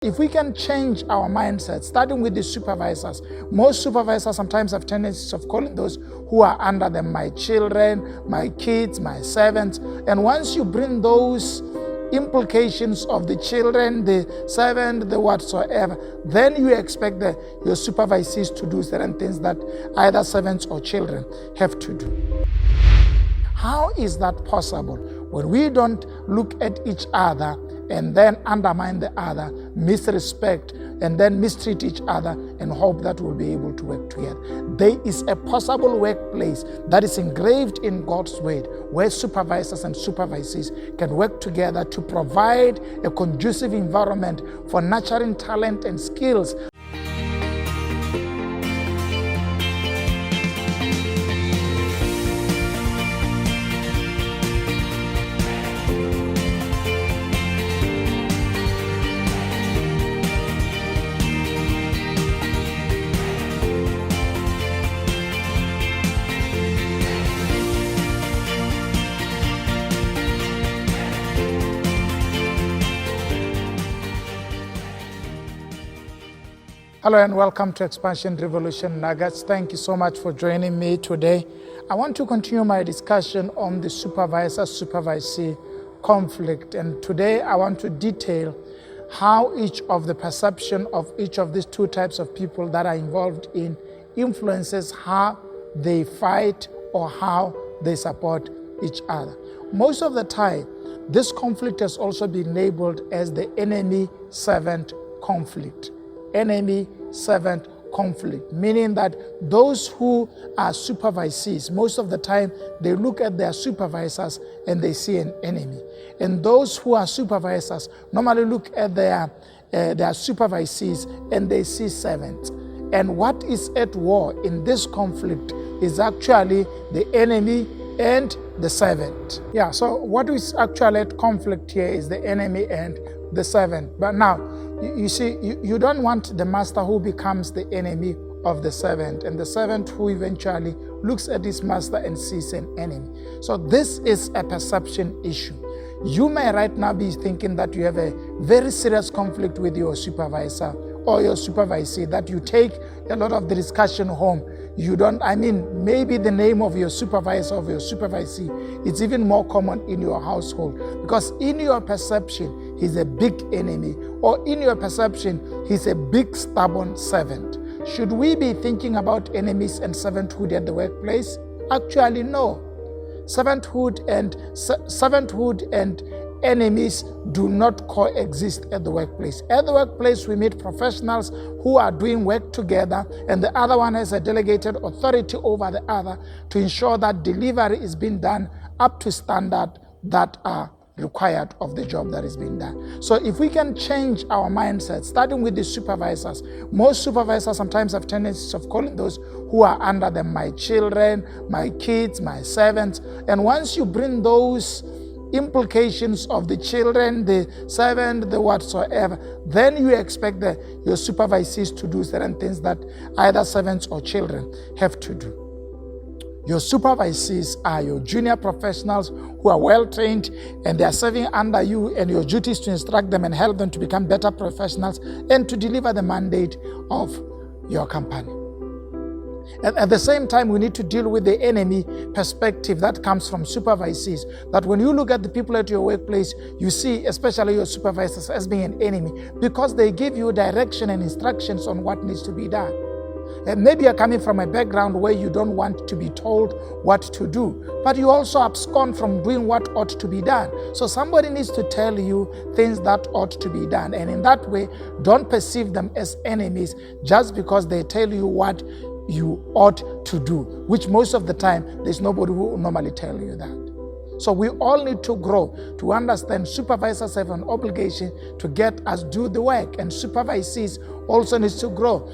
If we can change our mindset, starting with the supervisors, most supervisors sometimes have tendencies of calling those who are under them my children, my kids, my servants. And once you bring those implications of the children, the servant, the whatsoever, then you expect your supervisees to do certain things that either servants or children have to do. How is that possible when we don't look at each other and then undermine the other, misrespect, and then mistreat each other and hope that we'll be able to work together? There is a possible workplace that is engraved in God's word where supervisors and supervisees can work together to provide a conducive environment for nurturing talent and skills. Hello and welcome to Expansion Revolution Nuggets. Thank you so much for joining me today. I want to continue my discussion on the supervisor-supervisee conflict. And today I want to detail how each of the perception of each of these two types of people that are involved in influences how they fight or how they support each other. Most of the time, this conflict has also been labeled as the enemy-servant conflict. Enemy-servant conflict, meaning that those who are supervisees, most of the time they look at their supervisors and they see an enemy. And those who are supervisors normally look at their supervisees and they see servants. And what is at war in this conflict is actually the enemy and the servant. Yeah, so what is actually at conflict here is the enemy and the servant. But now, you see, you don't want the master who becomes the enemy of the servant, and the servant who eventually looks at his master and sees an enemy. So this is a perception issue. You may right now be thinking that you have a very serious conflict with your supervisor or your supervisee, that you take a lot of the discussion home. You don't, maybe the name of your supervisor or your supervisee, it's even more common in your household, because in your perception, he's a big enemy, or in your perception, he's a big stubborn servant. Should we be thinking about enemies and servanthood at the workplace? Actually, no. Servanthood and enemies do not coexist at the workplace. At the workplace, we meet professionals who are doing work together, and the other one has a delegated authority over the other to ensure that delivery is being done up to standard that are required of the job that is being done. So if we can change our mindset, starting with the supervisors, most supervisors sometimes have tendencies of calling those who are under them my children, my kids, my servants. And once you bring those implications of the children, the servant, the whatsoever, then you expect your supervisees to do certain things that either servants or children have to do. Your supervisees are your junior professionals who are well trained and they are serving under you, and your duty is to instruct them and help them to become better professionals and to deliver the mandate of your company. And at the same time, we need to deal with the enemy perspective that comes from supervisees. That when you look at the people at your workplace, you see especially your supervisors as being an enemy because they give you direction and instructions on what needs to be done. And maybe you're coming from a background where you don't want to be told what to do, but you also abscond from doing what ought to be done. So somebody needs to tell you things that ought to be done. And in that way, don't perceive them as enemies just because they tell you what you ought to do, which most of the time, there's nobody who will normally tell you that. So we all need to grow to understand supervisors have an obligation to get us do the work, and supervisees also needs to grow.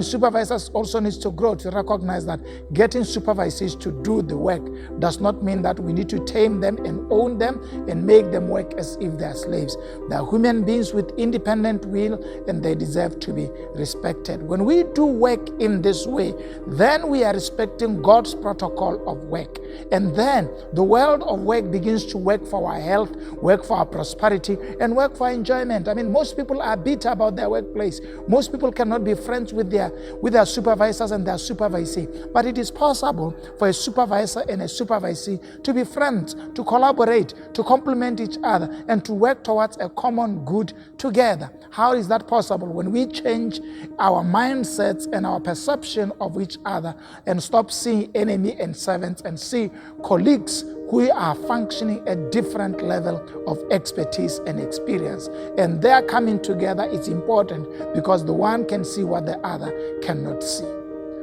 Supervisors also needs to grow to recognize that getting supervisors to do the work does not mean that we need to tame them and own them and make them work as if they are slaves. They are human beings with independent will, and they deserve to be respected. When we do work in this way, then we are respecting God's protocol of work. And then the world of work begins to work for our health, work for our prosperity, and work for our enjoyment. Most people are bitter about their workplace. Most people cannot be friends with their supervisors and their supervisee. But it is possible for a supervisor and a supervisee to be friends, to collaborate, to complement each other, and to work towards a common good together. How is that possible? When we change our mindsets and our perception of each other and stop seeing enemy and servants and see colleagues who are functioning at different level of expertise and experience. And their coming together is important because the one can see what the other cannot see.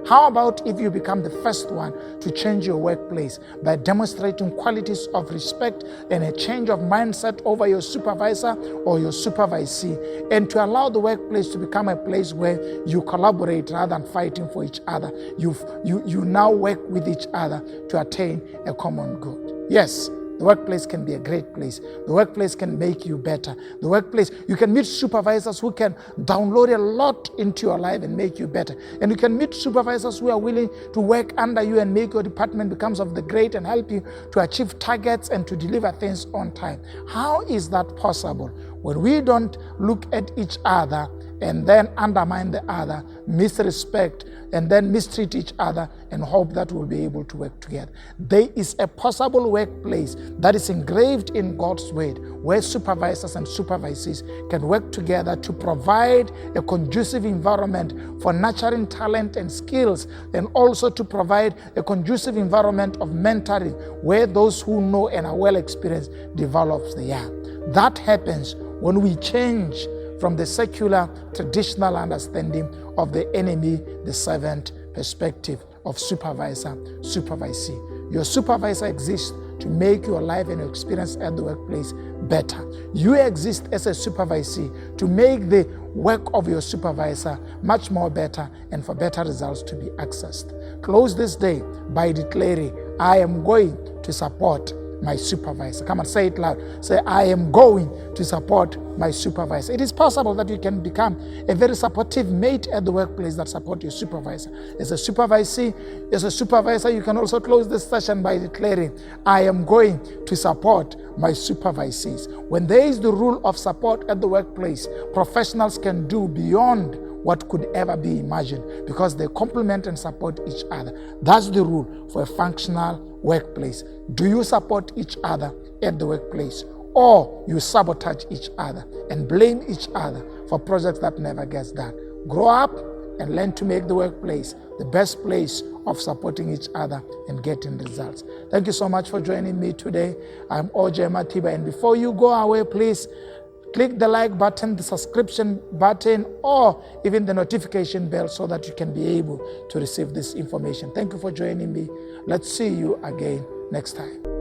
How about if you become the first one to change your workplace by demonstrating qualities of respect and a change of mindset over your supervisor or your supervisee, and to allow the workplace to become a place where you collaborate rather than fighting for each other. You now work with each other to attain a common good. Yes, the workplace can be a great place. The workplace can make you better. The workplace, you can meet supervisors who can download a lot into your life and make you better. And you can meet supervisors who are willing to work under you and make your department becomes of the great and help you to achieve targets and to deliver things on time. How is that possible? When we don't look at each other and then undermine the other, misrespect, and then mistreat each other and hope that we'll be able to work together. There is a possible workplace that is engraved in God's word where supervisors and supervisees can work together to provide a conducive environment for nurturing talent and skills, and also to provide a conducive environment of mentoring where those who know and are well experienced develops the young. That happens when we change from the secular, traditional understanding of the enemy, the servant perspective of supervisor, supervisee. Your supervisor exists to make your life and your experience at the workplace better. You exist as a supervisee to make the work of your supervisor much more better and for better results to be accessed. Close this day by declaring, I am going to support my supervisor. Come and say it loud. Say, I am going to support my supervisor. It is possible that you can become a very supportive mate at the workplace that support your supervisor. As a supervisor, you can also close this session by declaring, I am going to support my supervisees. When there is the rule of support at the workplace, professionals can do beyond what could ever be imagined because they complement and support each other. That's the rule for a functional workplace. Do you support each other at the workplace, or you sabotage each other and blame each other for projects that never gets done? Grow up and learn to make the workplace the best place of supporting each other and getting results. Thank you so much for joining me today. I'm OJ Matiba, and before you go away, please click the like button, the subscription button, or even the notification bell so that you can be able to receive this information. Thank you for joining me. Let's see you again next time.